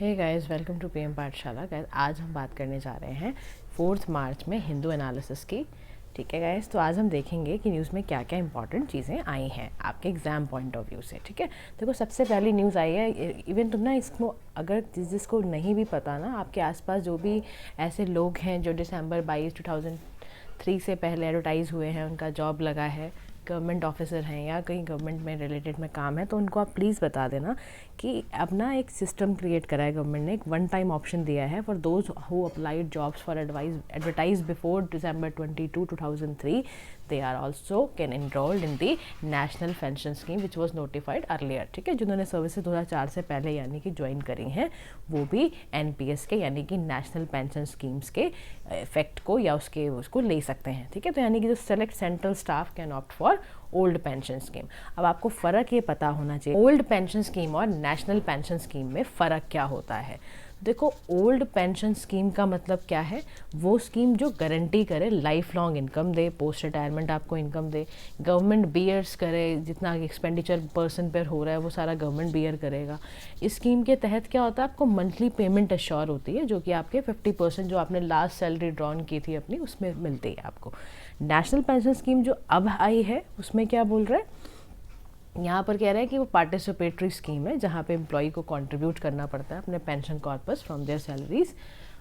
Hey guys, welcome to PM Pathshala. Guys, आज हम बात करने जा रहे हैं 4 मार्च में हिंदू एनालिसिस की। ठीक है गाइस, तो आज हम देखेंगे कि न्यूज़ में क्या क्या इंपॉर्टेंट चीज़ें आई हैं आपके एग्ज़ाम पॉइंट ऑफ व्यू से। ठीक है, देखो सबसे पहली न्यूज़ आई है, इवन तुम ना इसको अगर जिसको नहीं भी पता ना, आपके आसपास जो भी ऐसे लोग हैं जो दिसंबर 22 2003 से पहले एडवर्टाइज़ हुए हैं, उनका जॉब लगा है, गवर्नमेंट ऑफिसर हैं या कहीं गवर्नमेंट में रिलेटेड में काम है, तो उनको आप प्लीज़ बता देना कि अपना एक सिस्टम क्रिएट करा है गवर्नमेंट ने। एक वन टाइम ऑप्शन दिया है for those who applied jobs for advertise before December 22 2003, they are also can enrolled in the national pension scheme which was notified earlier। ठीक है, जिन्होंने सर्विसेज 2004 से पहले यानी कि ज्वाइन करी हैं, वो भी एनपीएस के यानी कि नेशनल पेंशन स्कीम्स के इफेक्ट को या उसको ले सकते हैं। ठीक है, तो यानी कि जो select central staff can opt for old pension scheme. अब आपको फ़र्क ये पता होना चाहिए, ओल्ड पेंशन स्कीम और नेशनल पेंशन स्कीम में फ़र्क क्या होता है। देखो, ओल्ड पेंशन स्कीम का मतलब क्या है, वो स्कीम जो गारंटी करे लाइफ लॉन्ग इनकम दे, पोस्ट रिटायरमेंट आपको इनकम दे, गवर्नमेंट बियर्स करे, जितना एक्सपेंडिचर पर्सन पर हो रहा है वो सारा गवर्नमेंट बियर करेगा। इस स्कीम के तहत क्या होता है, आपको मंथली पेमेंट अश्योर होती है, जो कि आपके 50% जो आपने लास्ट सैलरी ड्रॉन की थी अपनी, उसमें मिलती है आपको। नेशनल पेंशन स्कीम जो अब आई है, उसमें क्या बोल रहा है, यहाँ पर कह रहा है कि वो पार्टिसिपेटरी स्कीम है, जहाँ पे एम्प्लॉई को कंट्रीब्यूट करना पड़ता है अपने pension corpus from there salaries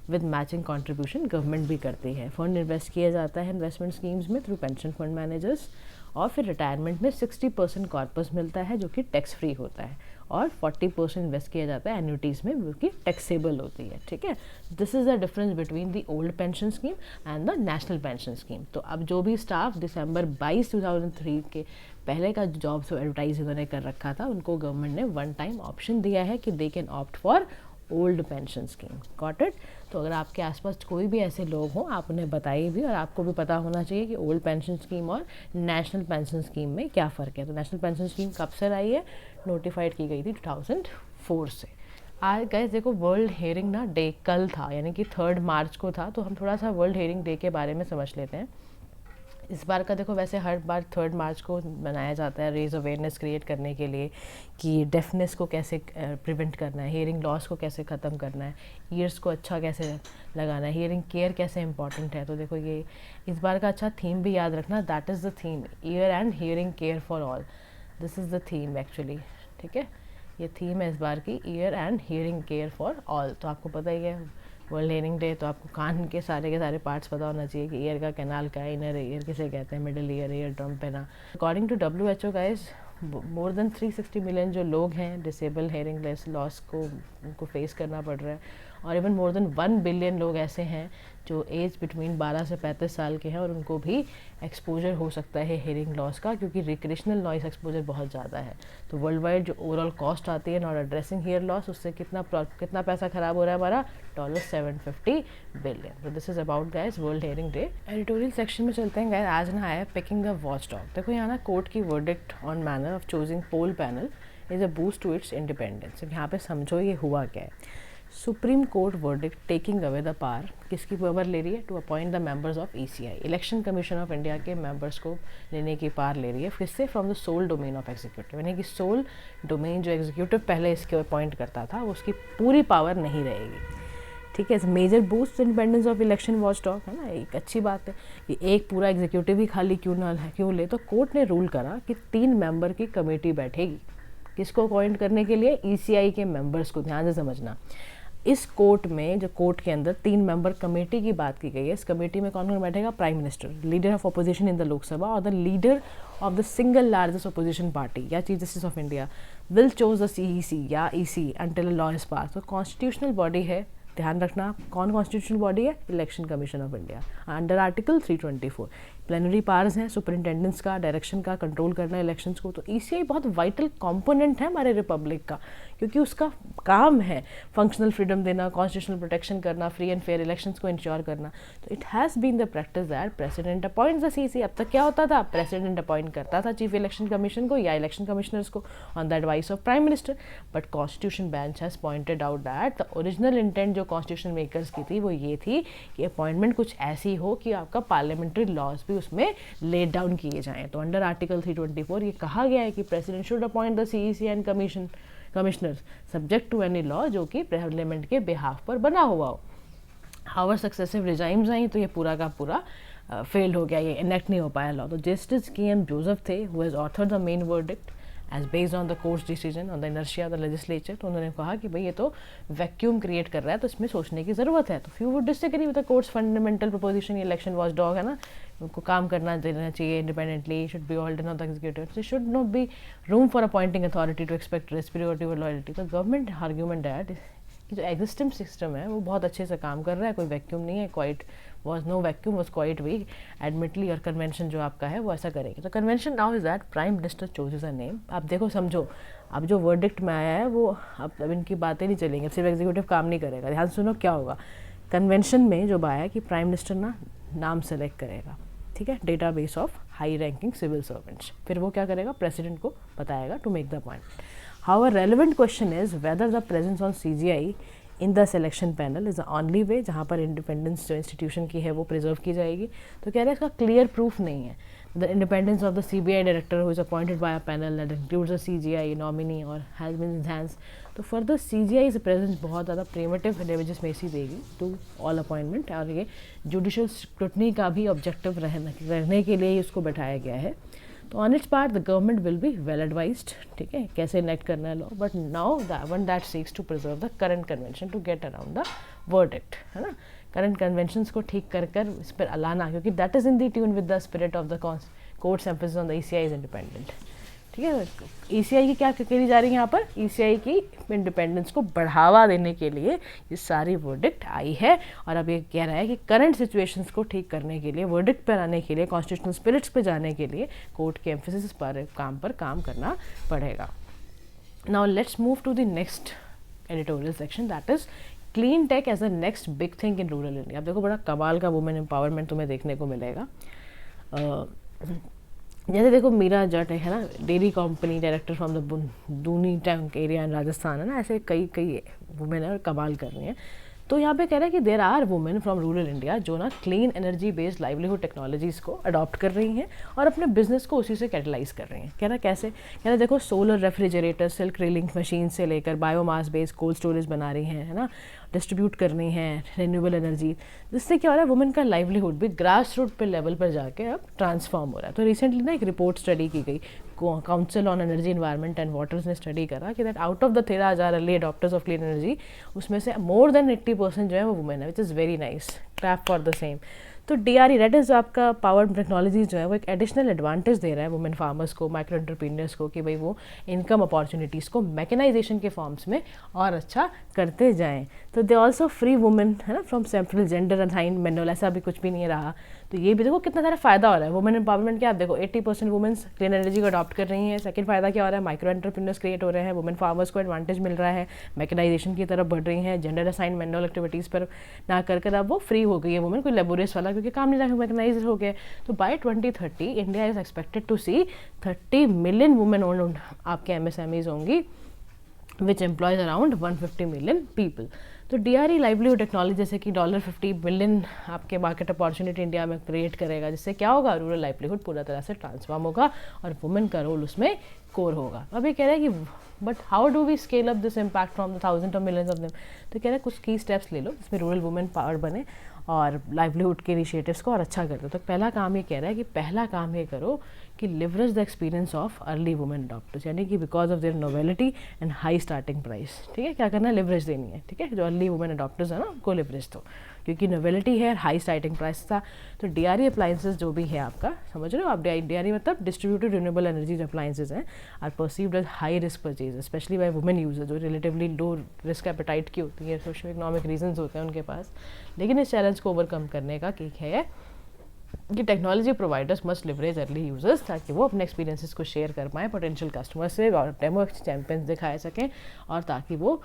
with matching contribution government भी करती है। फंड इन्वेस्ट किया जाता है इन्वेस्टमेंट स्कीम्स में थ्रू पेंशन फंड मैनेजर्स, और फिर रिटायरमेंट में 60% कॉर्पस मिलता है जो कि टैक्स फ्री होता है, और 40% इन्वेस्ट किया जाता है एन्यूटीज़ में, जो कि टैक्सेबल होती है। ठीक है, this is the difference between the old pension scheme and the national pension scheme. तो अब जो भी स्टाफ दिसंबर 22 2003 के पहले का जॉब्स एडवर्टाइज इन्होंने कर रखा था, उनको गवर्नमेंट ने वन टाइम ऑप्शन दिया है कि they can opt for old pension scheme. Got it. तो अगर आपके आसपास कोई भी ऐसे लोग हों, आप उन्हें बताइए भी, और आपको भी पता होना चाहिए कि ओल्ड पेंशन स्कीम और नेशनल पेंशन स्कीम में क्या फ़र्क है। तो नेशनल पेंशन स्कीम कब से आई है, नोटिफाइड की गई थी 2004 से। आज गाइस देखो, वर्ल्ड हेयरिंग ना डे कल था, यानी कि 3 मार्च को था, तो हम थोड़ा सा वर्ल्ड हेयरिंग डे के बारे में समझ लेते हैं। इस बार का देखो, वैसे हर बार 3 मार्च को मनाया जाता है रेज अवेयरनेस क्रिएट करने के लिए कि डेफनेस को कैसे प्रिवेंट करना है, हियरिंग लॉस को कैसे ख़त्म करना है, ईयर्स को अच्छा कैसे लगाना है, हियरिंग केयर कैसे इंपॉर्टेंट है। तो देखो, ये इस बार का अच्छा थीम भी याद रखना, that is the theme, year and hearing care for all. This is the theme actually. ठीक है, ये थीम है इस बार की, year and hearing care for all. तो आपको पता ही है वर्ल्ड हेयरिंग डे, तो आपको कान के सारे पार्ट्स पता होना चाहिए कि ईयर का कैनाल का है, इनर ईयर किसे कहते हैं, मिडिल ईयर ड्रम पे ना। According to WHO guys, more than 360 million जो लोग हैं डिसेबल हेयरिंग लॉस को उनको फेस करना पड़ रहा है, और इवन मोर देन 1 बिलियन लोग ऐसे हैं जो एज बिटवीन 12 से 35 साल के हैं, और उनको भी एक्सपोजर हो सकता है हेयरिंग लॉस का, क्योंकि रिक्रेशनल नॉइस एक्सपोजर बहुत ज़्यादा है। तो वर्ल्ड वाइड जो ओवरऑल कॉस्ट आती है नॉट एड्रेसिंग हेयर लॉस, उससे कितना पैसा ख़राब हो रहा है हमारा, $750 बिलियन। तो this is about guys world hearing day. Editorial section में चलते हैं गाइस। आज ना आया पिकिंग द वॉच डॉग। देखो यहाँ ना कोर्ट की verdict on manner of choosing poll panel is a boost to its independence. यहाँ पे समझो ये हुआ क्या है। Supreme court verdict taking away the power, किसकी पावर ले रही है, to appoint the members of ECI, election commission of India के मेंबर्स को लेने की पावर ले रही है, फिर से from the sole domain of executive, यानी कि सोल डोमेन जो एग्जीक्यूटिव पहले इसके अपॉइंट करता था, उसकी पूरी पावर नहीं रहेगी। ठीक है, major boost independence of election watchdog है ना, एक अच्छी बात है कि एक पूरा एग्जीक्यूटिव ही खाली क्यों ले। तो कोर्ट ने रूल करा कि 3 मेंबर की कमेटी बैठेगी, किसको अपॉइंट करने के लिए, ECI के मेंबर्स को। ध्यान से समझना, इस कोर्ट में जो कोर्ट के अंदर 3 मेंबर कमेटी की बात की गई है, इस कमेटी में कौन कौन बैठेगा, prime minister, leader of opposition in the Lok Sabha, और the leader of the single largest opposition party या chief justice of India will choose the CEC या EC until a law is pass. तो कॉन्स्टिट्यूशनल बॉडी है, ध्यान रखना कौन constitutional body है, election commission of India under article 324। Plenary powers हैं superintendents का, डायरेक्शन का, कंट्रोल करना इलेक्शंस को। तो ECI बहुत वाइटल कंपोनेंट है हमारे रिपब्लिक का, क्योंकि उसका काम है फंक्शनल फ्रीडम देना, कॉन्स्टिट्यूशनल प्रोटेक्शन करना, फ्री एंड फेयर इलेक्शंस को इंश्योर करना। तो it has been the practice that president appoints the CEC। अब तक क्या होता था, प्रेसिडेंट अपॉइंट करता था चीफ इलेक्शन कमीशन को या इलेक्शन कमिश्नर्स को on the advice of prime minister. But constitution bench has pointed out that the original intent जो कॉन्स्टिट्यूशन मेकर्स की थी वो ये थी कि अपॉइंटमेंट कुछ ऐसी हो कि आपका पार्लियामेंट्री लॉज भी उसमें लेट डाउन किए जाएँ। तो अंडर आर्टिकल 324 ये कहा गया है कि president should appoint the CEC and commission. Commissioners subject to any law जो कि पार्लियामेंट के बिहाफ पर बना हुआ हो। हावर सक्सेसिव रिजाइम्स आई तो ये पूरा का पूरा फेल हो गया, ये इनेक्ट नहीं हो पाया लॉ। तो जस्टिस के.एम. जोसेफ थे who has authored the main verdict as based on the court's decision on the inertia of the legislature. तो उन्होंने कहा कि भाई ये तो वैक्यूम क्रिएट कर रहा है, तो इसमें सोचने की ज़रूरत है। तो few would disagree with the court's fundamental proposition, election watchdog है ना, उनको काम करना देना चाहिए independently, should be olden of the executive, there should not be room for appointing authority to expect respiratory और लॉयल्टी। तो गवर्नमेंट आर्ग्यूमेंट दैट कि जो एग्जिस्टिंग सिस्टम है वो बहुत अच्छे से काम कर रहा है, कोई वैक्यूम नहीं है, quite was no vacuum, was quite weak admittedly, और कन्वेंशन जो आपका है वो ऐसा करेगी। तो convention now is that prime minister chooses a name. आप देखो समझो, अब जो वर्डिक्ट में आया है वो अब इनकी बातें नहीं चलेंगी, सिर्फ एग्जीक्यूटिव काम नहीं करेगा। ध्यान सुनो क्या होगा, कन्वेंशन में जो आया है कि प्राइम मिनिस्टर ना नाम सेलेक्ट करेगा, ठीक है, database of high ranking civil servants, फिर वो क्या करेगा, प्रेसिडेंट को बताएगा to make the appointment. How relevant question is whether the presence on CGI in the selection panel is the only way जहाँ पर इंडिपेंडेंस जो इंस्टीट्यूशन की है वो प्रिजर्व की जाएगी। तो कह रहे हैं इसका क्लियर प्रूफ नहीं है। The independence of the CBI director who is appointed by a panel that includes the CGI nominee और हैज बीन एनहांस। तो फर्दर CGI इज प्रेजेंस बहुत ज़्यादा प्रिमिटिव लेवरेजेस में सी देगी टू ऑल अपॉइंटमेंट, और ये जुडिशियल स्क्रूटनी का भी ऑब्जेक्टिव रहने के लिए उसको बैठाया गया है। तो on its part the government will be well advised, ठीक है, कैसे इलेक्ट करना है law, but now the one that seeks to preserve the current convention to get around the verdict, है ना, करंट कन्वेंशंस को ठीक कर इस पर लाना, क्योंकि that is in the tune with the spirit of the courts emphasis on the ECI is independent, ठीक है। ECI की क्या करी जा रही है यहाँ पर, ECI की इंडिपेंडेंस को बढ़ावा देने के लिए ये सारी वर्डिक्ट आई है, और अब ये कह रहा है कि करंट सिचुएशंस को ठीक करने के लिए, वर्डिक्ट पर आने के लिए, कॉन्स्टिट्यूशनल स्पिरिट्स पे जाने के लिए कोर्ट के एम्फेसिस पर काम करना पड़ेगा। Now let's move to the next editorial section, that is clean tech as the next big thing in rural India. अब देखो बड़ा कमाल का वुमेन एम्पावरमेंट तुम्हें देखने को मिलेगा। जैसे देखो मीरा जट है ना, dairy company director from the दूनी टैंक एरिया इन राजस्थान, है ना, ऐसे कई वुमेन है और कमाल कर रही हैं। तो यहाँ पे कह रहा है कि there are women from rural India जो ना clean energy based livelihood technologies को अडॉप्ट कर रही हैं और अपने बिजनेस को उसी से कैटलाइज कर रही हैं। कह रहा कैसे, कह रहा देखो solar refrigerator, silk reeling machine से लेकर बायोमास बेस्ड कोल्ड स्टोरेज बना रही हैं, है ना, डिस्ट्रीब्यूट कर रही हैं रिन्यूएबल एनर्जी, जिससे क्या हो रहा है, वुमेन का लाइवलीहुड भी ग्रास रूट पे लेवल पर जाके अब ट्रांसफॉर्म हो रहा है। तो रिसेंटली ना एक रिपोर्ट स्टडी की गई, council on energy environment and waters ने स्टडी करा कि that out of the 13,000 early adopters of clean energy, उसमें से मोर देन 80% जो है वो वुमेन है, which is very nice, clap for the same. तो DRE दैट इज़ आपका पावर टेक्नोलॉजी जो है वो एक एडिशनल एडवांटेज दे रहा है वुमेन फार्मर्स को, माइक्रो एंटरप्रीनियर्स को, कि भाई वो इनकम अपॉर्चुनिटीज़ को मैकेनाइजेशन के फॉर्म्स में और अच्छा करते जाएं। तो दे ऑल्सो फ्री वुमेन, है ना, from central gender assigned manual, ऐसा भी कुछ भी नहीं रहा। तो ये भी देखो कितना सारा फायदा हो रहा है वुमेन एम्पावरमेंट क्या, आप देखो 80% वुमेन्स क्लीन एनर्जी को अडॉप्ट कर रही हैं। सेकंड फायदा क्या हो रहा है, माइक्रो एंटरप्रेन्योर्स क्रिएट हो रहे हैं, वुमेन फार्मर्स को एडवांटेज मिल रहा है, मैकेनाइजेशन की तरफ बढ़ रही हैं, जेंडर असाइंड मैनुअल एक्टिविटीज़ पर ना कर अब वो फ्री हो गई है वुमेन, कोई लेबोरियस वाला क्योंकि काम नहीं रहा, मैकेनाइज हो गए। तो by 2030 India is expected to see 30 million women owned आपके MSMEs होंगी, which employs around 150 million people. तो DRE लाइवलीहुड टेक्नोलॉजी जैसे कि $50 बिलियन आपके मार्केट अपॉर्चुनिटी इंडिया में क्रिएट करेगा, जिससे क्या होगा, रूरल लाइवलीहुड पूरा तरह से ट्रांसफॉर्म होगा और वुमेन का रोल उसमें कोर होगा। अब ये कह रहा है कि but how do we scale up this impact from the thousand of millions of them. तो कह रहा है कुछ की स्टेप्स ले लो जिसमें रूरल वुमेन पावर बने और लाइवलीहुड के इनिशिएटिव्स को और अच्छा कर दो। तो पहला काम ये कह रहा है कि पहला काम ये करो कि leverage the experience of early women adopters, यानी कि because of their novelty and high starting price, ठीक है, क्या करना है, लिवरेज देनी है, ठीक है, जो अर्ली वुमेन अडॉप्टर्स है ना उनको लिवरेज दो, क्योंकि नोवेलिटी है, हाई स्टार्टिंग प्राइस था। तो DRE अप्लाइंसेज जो भी है आपका, समझ रहे हो आप, DRE मतलब डिस्ट्रीब्यूटेड रिन्यूएबल एनर्जी अप्लाइंसेज हैं, are perceived as high risk purchase specially by women user, जो रिलेटिवली लो रिस्क एपेटाइट की होती है, सोशो इकोनॉमिक रीजंस होते हैं उनके पास। लेकिन इस चैलेंज को ओवरकम करने का एक है कि technology providers must leverage early users, ताकि वो अपने एक्सपीरियंसेस को शेयर कर पाएँ पोटेंशियल कस्टमर्स से और डेमो चैंपियंस दिखाए सकें, और ताकि वो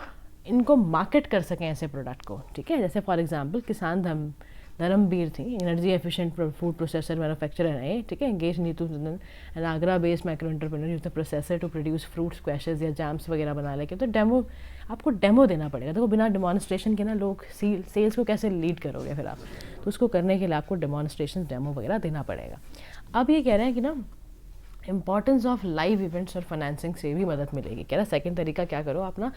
इनको मार्केट कर सकें ऐसे प्रोडक्ट को, ठीक है। जैसे फॉर एग्जांपल किसान धर्मवीर थी, energy efficient food processor manufacturer है, ठीक है, engage Neetu and Agra based micro entrepreneur use the processor to produce fruit squashes या जैम्स वगैरह बना लेके। तो डेमो, आपको डेमो देना पड़ेगा। देखो बिना डेमोन्स्ट्रेशन के ना लोग सेल्स को कैसे लीड करोगे फिर आप, तो उसको करने के लिए आपको डेमोन्स्ट्रेशन डेमो वगैरह देना पड़ेगा। अब ये कह रहे हैं कि ना इंपॉर्टेंस ऑफ लाइव इवेंट्स और फाइनेंसिंग से भी मदद मिलेगी। कह रहा सेकंड तरीका क्या करो, आप ना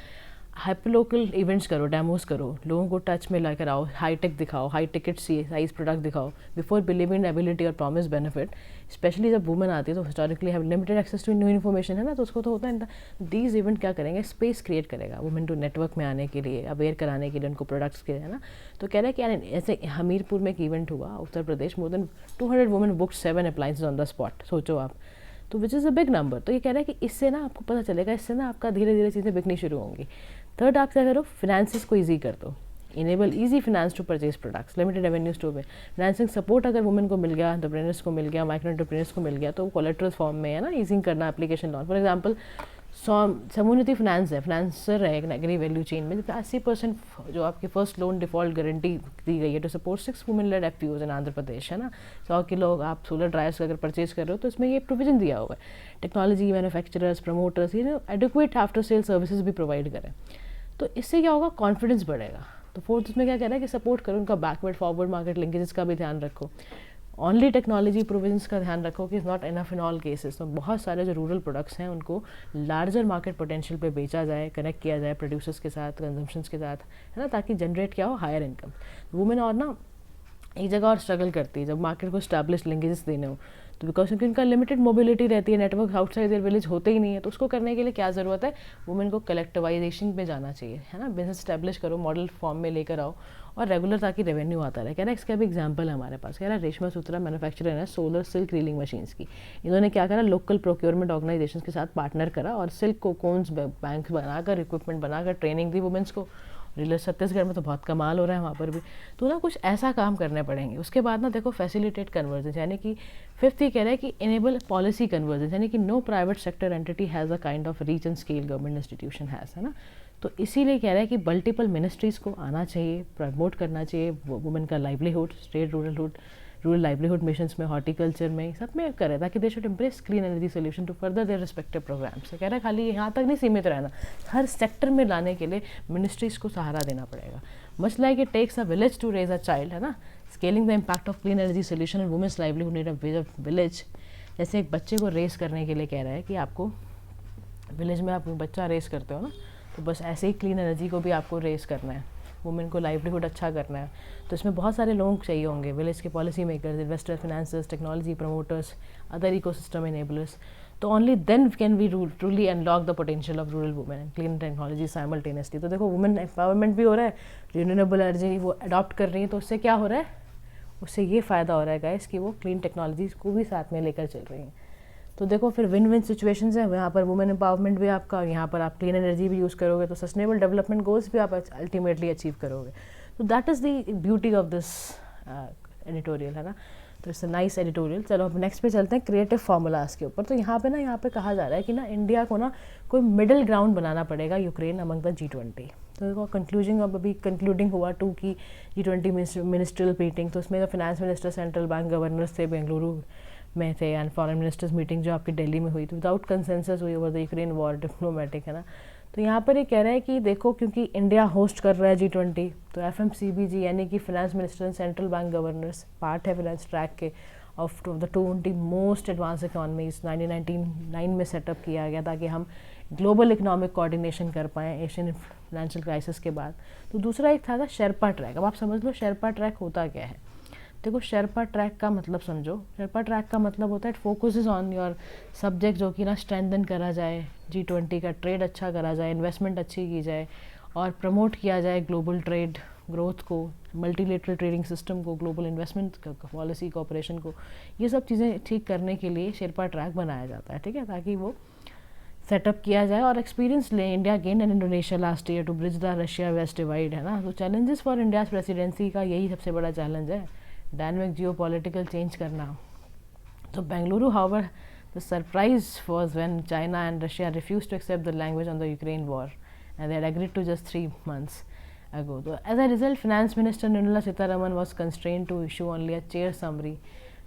हाइपर लोकल इवेंट्स करो, डेमोज करो, लोगों को टच में लेकर आओ, हाई टेक दिखाओ, हाई टिकट साइज प्रोडक्ट दिखाओ बिफोर बिलीविंग एबिलिटी और प्रॉमिस बेनिफिट। स्पेशली जब वुमेन आती है तो historically have limited access to new information है ना, तो उसको तो होता है। दीज इवेंट क्या करेंगे, स्पेस क्रिएट करेगा वुमेन टू नेटवर्क में आने के लिए, अवेयर कराने के लिए उनको प्रोडक्ट्स के, है ना। तो कह रहे हैं कि यार ऐसे हमीरपुर में एक इवेंट हुआ Uttar Pradesh, more than 200 women booked 7 appliances on the spot, सोचो आप, तो which is a big number. तो ये कह रहा है कि इससे ना आपको पता चलेगा, इससे ना आपका धीरे धीरे चीज़ें बिकनी शुरू होंगी। थर्ड, आप क्या करो, फिनेंसिस को ईजी कर दो, enable easy finance to purchase products, limited revenues to pay financing support अगर वुमेन को मिल गया, एंटरप्रेन्योर्स को मिल गया, माइक्रो एंटरप्रेन्योर्स को मिल गया, तो कोलेटरल फॉर्म में, है ना, ईजिंग करना application launch. For example community finance है, फाइनेंसर है एक एग्री वैल्यू चेन में, 80% जो आपकी फर्स्ट लोन डिफॉल्ट गारंटी दी गई है to support 6 women led FPOs in Andhra Pradesh, है ना। 100 किलो आप सोलर ड्रायर्स अगर परचेज कर रहे हो तो इसमें ये प्रोविजन दिया हुआ है। टेक्नोलॉजी मैन्युफैक्चरर्स, प्रमोटर्स, ये एडिक्वेट आफ्टर सेल सर्विसेज भी प्रोवाइड करें, तो इससे क्या होगा, कॉन्फिडेंस बढ़ेगा। तो फोर्थ उसमें क्या कह रहा है कि सपोर्ट करो उनका बैकवर्ड फॉरवर्ड मार्केट लिंकेजेस का भी ध्यान रखो, ऑनली टेक्नोलॉजी प्रोविजंस का ध्यान रखो कि is not enough in all cases. तो बहुत सारे जो रूरल प्रोडक्ट्स हैं उनको लार्जर मार्केट पोटेंशियल पे बेचा जाए, कनेक्ट किया जाए प्रोड्यूसर्स के साथ, कंजम्पशंस के साथ, है ना, ताकि जनरेट क्या हो, हायर इनकम। वुमेन और ना एक जगह और स्ट्रगल करती है जब मार्केट को स्टैब्लिश लिंकेजेस देने हो, तो बिकॉज क्योंकि उनका लिमिटेड मोबिलिटी रहती है, नेटवर्क आउटसाइड देयर विलेज होते ही नहीं है, तो उसको करने के लिए क्या ज़रूरत है, वुमेन को कलेक्टिवाइजेशन पे जाना चाहिए, है ना, बिजनेस स्टैब्लिश करो, मॉडल फॉर्म में लेकर आओ और रेगुलर, ताकि रेवेन्यू आता रहे। कह रहा है इसका भी एग्जाम्पल है हमारे पास, कह रहा है रेशमा सूत्रा मैन्युफैक्चरर है सोलर सिल्क रीलिंग मशीन्स की, इन्होंने क्या करा, लोकल प्रोक्योरमेंट ऑर्गेनाइजेशन के साथ पार्टनर करा और सिल्क कोकोन्स बैंक बनाकर, इक्विपमेंट बनाकर ट्रेनिंग दी वुमेन्स को। रिलर छत्तीसगढ़ में तो बहुत कमाल हो रहा है वहाँ पर भी, तो ना कुछ ऐसा काम करने पड़ेंगे। उसके बाद ना देखो फैसिलिटेट कन्वर्जेंस, यानी कि फिफ्थ ये कह रहा है कि इनेबल पॉलिसी कन्वर्जेंस, यानी कि no private sector entity has a kind of reach and scale government institution has, है ना। तो इसीलिए कह रहा है कि मल्टीपल मिनिस्ट्रीज़ को आना चाहिए, प्रमोट करना चाहिए वुमेन का livelihood, state rural livelihood missions में, हॉर्टिकल्चर में, सब में करे, ताकि they should embrace clean energy solution to further their respective programmes. तो कह रहा है खाली यहाँ तक नहीं सीमित रहना, हर सेक्टर में लाने के लिए मिनिस्ट्रीज़ को सहारा देना पड़ेगा। Much like it takes a village to raise a child, है ना, scaling the impact of clean energy solution and women's livelihood need a village. जैसे एक बच्चे को रेस करने के लिए कह रहा है कि आपको विलेज में आप बच्चा रेस करते हो ना, तो बस ऐसे ही क्लीन एनर्जी को भी आपको रेस करना है, वुमेन को लाइवलीहुड अच्छा करना है। तो इसमें बहुत सारे लोग चाहिए होंगे, विलेज के policy makers, investor, financiers, technology promoters, other ecosystem enablers. तो only then can we truly unlock the potential of rural women and clean technology simultaneously. तो देखो वुमेन एम्पावरमेंट भी हो रहा है, रिन्यूएबल एनर्जी वो अडॉप्ट कर रही है, तो उससे क्या हो रहा है, उससे ये फ़ायदा हो रहा है गाइस कि वो क्लीन टेक्नोलॉजीज़ को भी साथ में लेकर चल रही हैं। तो देखो फिर विन विन सिचुएशंस हैं, यहाँ पर वुमेन एम्पावरमेंट भी आपका, यहाँ पर आप क्लीन एनर्जी भी यूज़ करोगे, तो सस्टेनेबल डेवलपमेंट गोल्स भी आप अल्टीमेटली अचीव करोगे। तो that is the beauty of this editorial, है ना। तो इट्स अ नाइस एडिटोरियल। चलो अब नेक्स्ट पे चलते हैं, क्रिएटिव फार्मूलाज के ऊपर। तो यहाँ पे कहा जा रहा है कि ना इंडिया को ना कोई मिडिल ग्राउंड बनाना पड़ेगा यूक्रेन अमंग द G20। तो देखो कंक्लूजिंग, अब अभी कंक्लूडिंग हुआ 2 की G20 मिनिस्ट्रियल मीटिंग, तो उसमें finance minister, central bank governors थे बेंगलुरु में थे, एंड फॉरेन मिनिस्टर्स मीटिंग जो आपकी दिल्ली में हुई थी, विदाउट कंसेंसस हुई over the Ukraine war, diplomatic, है ना। तो यहाँ पर ये कह रहा है कि देखो क्योंकि इंडिया होस्ट कर रहा है G20, तो FMCBG यानी कि finance minister and central bank governors part है फाइनेंस ट्रैक के of the 20 most advance economies 1999 में सेटअप किया गया, ताकि हम ग्लोबल इकोनॉमिक कोऑर्डिनेशन कर पाएँ एशियन फाइनेंशियल क्राइसिस के बाद। तो दूसरा एक था शेरपा ट्रैक। अब आप समझ लो शेरपा ट्रैक होता क्या है। देखो शेरपा ट्रैक का मतलब समझो, शेरपा ट्रैक का मतलब होता है it focuses on your subject, जो कि ना स्ट्रेंथन करा जाए, G20 का ट्रेड अच्छा करा जाए, इन्वेस्टमेंट अच्छी की जाए और प्रमोट किया जाए ग्लोबल ट्रेड ग्रोथ को, मल्टीलेटरल ट्रेडिंग सिस्टम को, ग्लोबल इन्वेस्टमेंट पॉलिसी कोऑपरेशन को। ये सब चीज़ें ठीक करने के लिए शेरपा ट्रैक बनाया जाता है, ठीक है, ताकि वो सेटअप किया जाए और एक्सपीरियंस लें। India gain and Indonesia last year to bridge the Russia west divide, है ना। तो चैलेंजेस फॉर इंडियाज प्रेसिडेंसी का यही सबसे बड़ा चैलेंज है, डायनामिक जियोपॉलिटिकल चेंज करना। तो Bengaluru however the surprise was when China and Russia refuse to accept the language on the Ukraine war and they had agreed to just 3 months ago. तो as a result finance minister Nirmala Sitharaman was constrained to issue only a chair summary,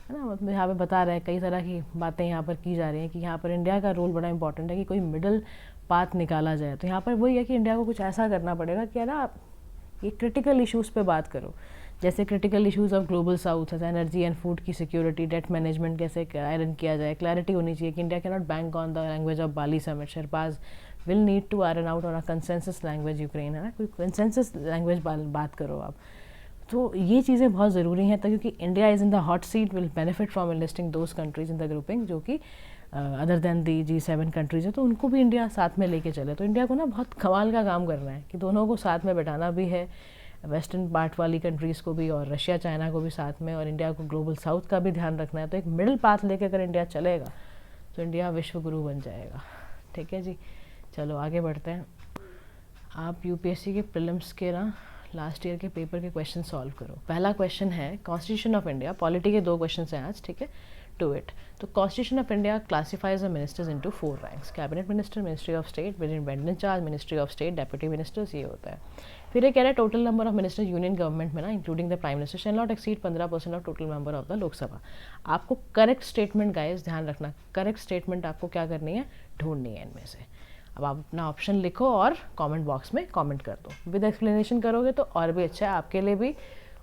है ना। मतलब यहाँ पे बता रहे हैं कई तरह की बातें यहाँ पर की जा रही हैं कि यहाँ पर इंडिया का रोल बड़ा इंपॉर्टेंट है कि कोई मिडल पाथ निकाला जाए। तो यहाँ पर वही है कि इंडिया को कुछ ऐसा करना पड़ेगा कि ना ये क्रिटिकल इश्यूज़ पे बात करो, जैसे critical issues of global south है, एनर्जी एंड फूड की सिक्योरिटी, डेट मैनेजमेंट कैसे आयरन किया जाए, क्लैरिटी होनी चाहिए कि India can not bank on the language of Bali summit, sherpas will need to iron out on a consensus language Ukraine, है ना, कोई कंसेंसस लैंग्वेज बात करो आप। तो ये चीज़ें बहुत ज़रूरी हैं, क्योंकि India is in the hot seat, will benefit from enlisting those countries in the grouping जो कि अदर देन दी G7 कंट्रीज है, तो उनको भी इंडिया साथ में लेके चले। तो इंडिया को ना बहुत कमाल का काम करना है कि दोनों को साथ में बैठाना भी है, वेस्टर्न पार्ट वाली कंट्रीज़ को भी और रशिया चाइना को भी साथ में, और इंडिया को ग्लोबल साउथ का भी ध्यान रखना है। तो एक मिडिल पाथ लेके अगर इंडिया चलेगा तो इंडिया विश्व गुरु बन जाएगा। ठीक है जी, चलो आगे बढ़ते हैं। आप यूपीएससी के प्रीलिम्स के ना लास्ट ईयर के पेपर के क्वेश्चन सॉल्व करो। पहला क्वेश्चन है कॉन्स्टिट्यूशन ऑफ इंडिया, पॉलिटी के 2 क्वेश्चन हैं आज, ठीक है, टू इट। तो constitution of India classifies the ministers into 4 ranks, cabinet minister, ministry of state, with independent charge, ministry of state, deputy ministers, ये होता है। फिर ये कह रहा है total number of ministers union government में ना including the prime minister shall not exceed 15% of total member of the Lok Sabha. आपको करेक्ट स्टेटमेंट गाइस ध्यान रखना, करेक्ट स्टेटमेंट आपको क्या करनी है, ढूंढनी है इनमें से। अब आप अपना ऑप्शन लिखो और कमेंट बॉक्स में कमेंट कर दो। विद एक्सप्लेनेशन करोगे तो और भी अच्छा है आपके लिए भी,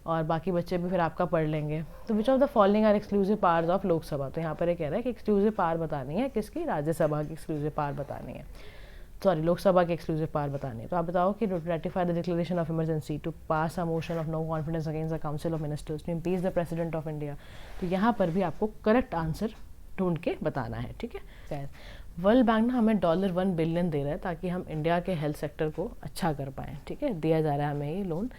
और बाकी बच्चे भी फिर आपका पढ़ लेंगे। तो which of the following are exclusive powers of Lok Sabha, तो यहाँ पर ये कह रहा है कि एक्सक्लूसिव पावर बतानी है किसकी, राज्यसभा की एक्सक्लूसिव पावर बतानी है, सॉरी लोकसभा की एक्सक्लूसिव पावर बतानी है। तो आप बताओ कि ratify the declaration of emergency, to pass a motion of no confidence against the council of ministers, to impeach the president of India. तो यहाँ पर भी आपको करेक्ट आंसर ढूंढ के बताना है, ठीक है। वर्ल्ड बैंक ना हमें $1 बिलियन दे रहा है ताकि हम इंडिया के हेल्थ सेक्टर को अच्छा कर पाएँ, ठीक है, दिया जा रहा है हमें ये loan.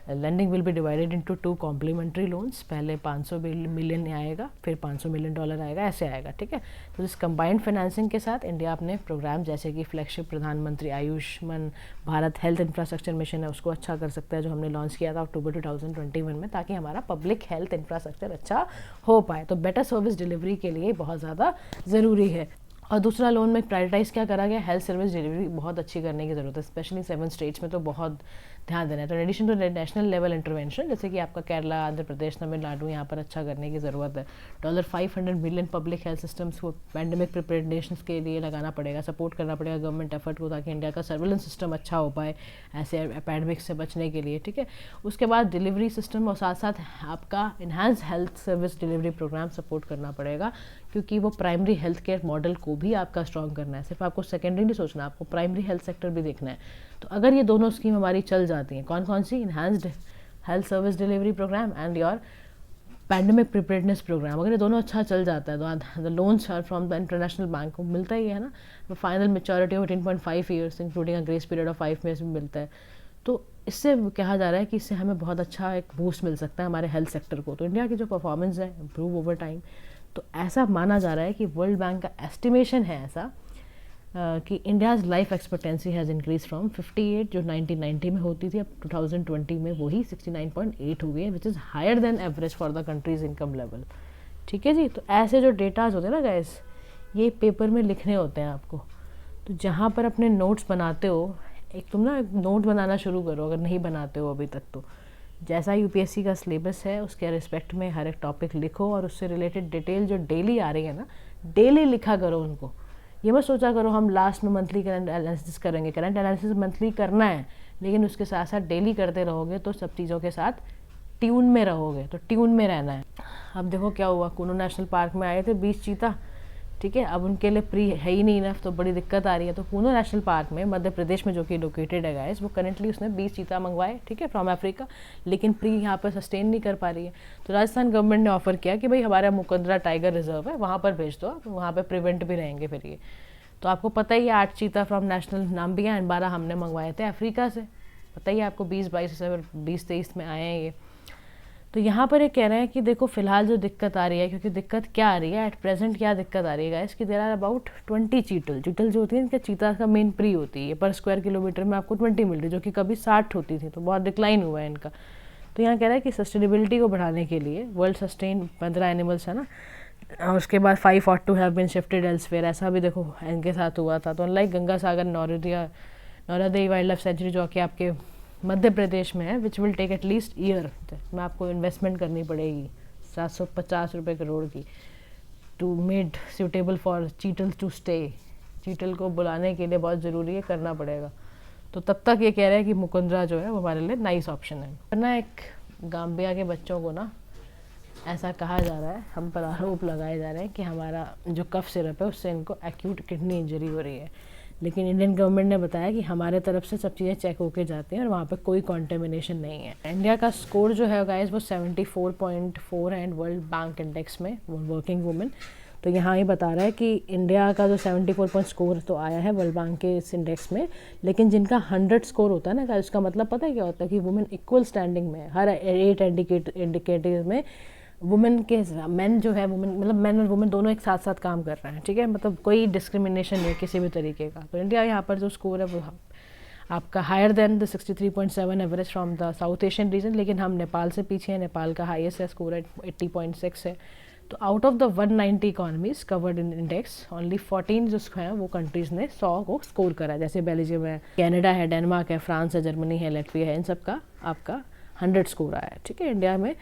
Lending will be divided into 2 complementary loans, पहले 500 मिलियन आएगा, फिर $500 मिलियन आएगा, ऐसे आएगा, ठीक है। तो इस कंबाइंड फाइनेंसिंग के साथ इंडिया अपने प्रोग्राम जैसे कि फ्लैगशिप प्रधानमंत्री Ayushman Bharat health infrastructure mission है उसको अच्छा कर सकता है, जो हमने लॉन्च किया था अक्टूबर 2021 में, ताकि हमारा पब्लिक हेल्थ इंफ्रास्ट्रक्चर अच्छा हो पाए। तो बेटर सर्विस डिलीवरी के लिए बहुत ज़्यादा ज़रूरी है। और दूसरा लोन में प्रायोरिटाइज़ क्या करा गया, हेल्थ सर्विस डिलीवरी बहुत अच्छी करने की ज़रूरत है, स्पेशली 7 स्टेट्स में तो बहुत ध्यान देना है। तो in addition to national level intervention, जैसे कि आपका केरला, आंध्र प्रदेश, तमिलनाडु, यहाँ पर अच्छा करने की ज़रूरत है। $500 मिलियन पब्लिक हेल्थ सिस्टम्स को पैंडेमिक प्रिपरेशंस के लिए लगाना पड़ेगा, सपोर्ट करना पड़ेगा गवर्नमेंट एफर्ट को, ताकि इंडिया का सर्विलेंस सिस्टम अच्छा हो पाए ऐसे एपेडमिक से बचने के लिए, ठीक है। उसके बाद डिलीवरी सिस्टम और साथ साथ आपका enhance health service delivery programme support करना पड़ेगा, क्योंकि वो प्राइमरी हेल्थ केयर मॉडल को भी आपका स्ट्रॉन्ग करना है। सिर्फ आपको सेकेंडरी नहीं सोचना, आपको प्राइमरी हेल्थ सेक्टर भी देखना है। तो अगर ये दोनों स्कीम हमारी चल जाती हैं, कौन कौन सी, enhanced health service delivery programme and your pandemic preparedness programme, अगर ये दोनों अच्छा चल जाता है तो the loans from the international bank को मिलता ही है ना, final maturity of 18.5 years including a grace period of 5 years भी मिलता है। तो इससे कहा जा रहा है कि इससे हमें बहुत अच्छा एक बूस्ट मिल सकता है हमारे हेल्थ सेक्टर को। तो इंडिया की जो परफॉर्मेंस है इम्प्रूव ओवर टाइम, तो ऐसा माना जा रहा है कि वर्ल्ड बैंक का एस्टिमेशन है ऐसा कि India's life expectancy has increase from 58 जो 1990 में होती थी, अब 2020 में वही 69.8 हो गई है, which is higher than average for the countries income level, ठीक है जी। तो ऐसे जो डेटाज होते हैं ना गाइस, ये पेपर में लिखने होते हैं आपको। तो जहाँ पर अपने नोट्स बनाते हो, एक तुम ना नोट बनाना शुरू करो अगर नहीं बनाते हो अभी तक, तो जैसा यूपीएससी का सिलेबस है उसके रिस्पेक्ट में हर एक टॉपिक लिखो, और उससे रिलेटेड डिटेल जो डेली आ रही है ना, डेली लिखा करो उनको। ये मत सोचा करो हम लास्ट में मंथली करंट एनालिसिस करेंगे, करंट एनालिसिस मंथली करना है, लेकिन उसके साथ साथ डेली करते रहोगे तो सब चीज़ों के साथ ट्यून में रहोगे। तो ट्यून में रहना है। अब देखो क्या हुआ, कुनो नेशनल पार्क में आए थे 20 चीता, ठीक है, अब उनके लिए प्री है ही नहीं इनफ, तो बड़ी दिक्कत आ रही है। तो कुनो नेशनल पार्क में मध्य प्रदेश में जो कि लोकेटेड है गाइस, वो करेंटली उसने 20 चीता मंगवाए, ठीक है, फ्रॉम अफ्रीका, लेकिन प्री यहाँ पर सस्टेन नहीं कर पा रही है। तो राजस्थान गवर्नमेंट ने ऑफर किया कि भाई हमारा मुकंदरा टाइगर रिजर्व है, वहाँ पर भेज दो, वहाँ पर प्रिवेंट भी रहेंगे फिर ये। तो आपको पता ही है 8 चीता फ्रॉम नेशनल नाम्बिया एंड 12 हमने मंगवाए थे अफ्रीका से, पता ही है आपको, 20-23 में आए हैं ये। तो यहाँ पर ये कह रहे हैं कि देखो फिलहाल जो दिक्कत आ रही है, क्योंकि दिक्कत क्या आ रही है एट प्रेजेंट, क्या दिक्कत आ रही है गाइस, कि देयर आर अबाउट 20 चीटल जो होती है इनका चीता का मेन प्री होती है, पर स्क्वायर किलोमीटर में आपको 20 मिल रही है, जो कि कभी 60 होती थी, तो बहुत डिक्लाइन हुआ है इनका। तो यहाँ कह रहा है कि सस्टेनेबिलिटी को बढ़ाने के लिए वर्ल्ड सस्टेन 15 एनिमल्स है ना, उसके बाद 5 ought to have been shifted elsewhere, ऐसा भी देखो इनके साथ हुआ था। तो unlike Ganga Sagar Nauradevi wildlife sanctuary जो कि आपके मध्य प्रदेश में है, which will take at least year, में आपको इन्वेस्टमेंट करनी पड़ेगी 750 रुपये करोड़ की, to made suitable for chital to stay, chital को बुलाने के लिए बहुत ज़रूरी है, करना पड़ेगा। तो तब तक ये कह रहे हैं कि मुकुंदरा जो है वो हमारे लिए नाइस ऑप्शन है। वरना एक गाम्बिया के बच्चों को ना ऐसा कहा जा रहा है, हम पर आरोप लगाए जा रहे हैं कि हमारा जो कफ सिरप है उससे इनको एक्यूट किडनी इंजरी हो रही है, लेकिन इंडियन गवर्नमेंट ने बताया कि हमारे तरफ से सब चीज़ें चेक होके जाती हैं और वहाँ पे कोई कॉन्टेमिनेशन नहीं है। इंडिया का स्कोर जो है गाइस वो 74.4 है वर्ल्ड बैंक इंडेक्स में वर्किंग वुमेन। तो यहाँ ये बता रहा है कि इंडिया का जो 74 पॉइंट स्कोर तो आया है वर्ल्ड बैंक के इस इंडेक्स में, लेकिन जिनका 100 स्कोर होता है ना, उसका मतलब पता है क्या होता है कि वुमेन इक्वल स्टैंडिंग में हर 8 इंडिकेटर में वुमेन के मेन जो है वुमेन मतलब मेन और वुमेन दोनों एक साथ साथ काम कर रहे हैं, ठीक है, मतलब कोई डिस्क्रिमिनेशन नहीं है किसी भी तरीके का। तो इंडिया यहाँ पर जो स्कोर है वो आपका higher than the 63.7 average from the South Asian region, लेकिन हम नेपाल से पीछे हैं, नेपाल का हाईएस्ट है स्कोर है 80.6 है। तो out of the 190 economies covered in index only 14 जो हैं वो कंट्रीज़ ने 100 को स्कोर करा है, जैसे बेल्जियम है, कनाडा है, डेनमार्क है, फ्रांस है, जर्मनी है, लैटविया है, इन सब का आपका 100 स्कोर आया है, ठीक है। इंडिया में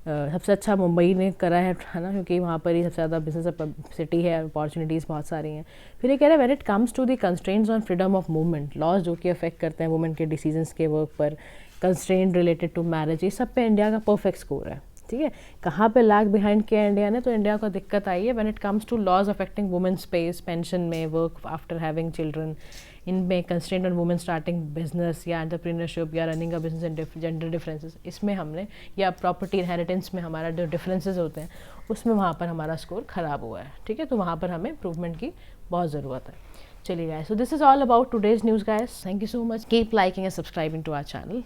सबसे अच्छा मुंबई ने करा है ना, क्योंकि वहाँ पर ही सबसे ज़्यादा बिजनेस सिटी है, अपॉर्चुनिटीज़ बहुत सारी हैं। फिर ये कह रहे हैं when it comes to the constraints on freedom of movement laws जो कि अफेक्ट करते हैं वुमेन के डिसीजंस के वर्क पर, कंस्ट्रेंट रिलेटेड टू मैरिज, ये सब पे इंडिया का परफेक्ट स्कोर है, ठीक है। कहाँ पे लैग बिहाइंड किया इंडिया ने, तो इंडिया को दिक्कत आई है when it comes to laws affecting women space, pension में, वर्क आफ्टर हैविंग चिल्ड्रन, इनमें constraint on women starting business या एंटरप्रेन्योरशिप या running a business and gender differences, इसमें हमने, या प्रॉपर्टी इनहेरिटेंस में हमारा जो डिफरेंसेस होते हैं उसमें वहाँ पर हमारा स्कोर ख़राब हुआ है, ठीक है। तो वहाँ पर हमें इम्प्रूवमेंट की बहुत ज़रूरत है। चलिए guys, so this is all about today's news guys, thank you so much, keep liking and subscribing to our channel.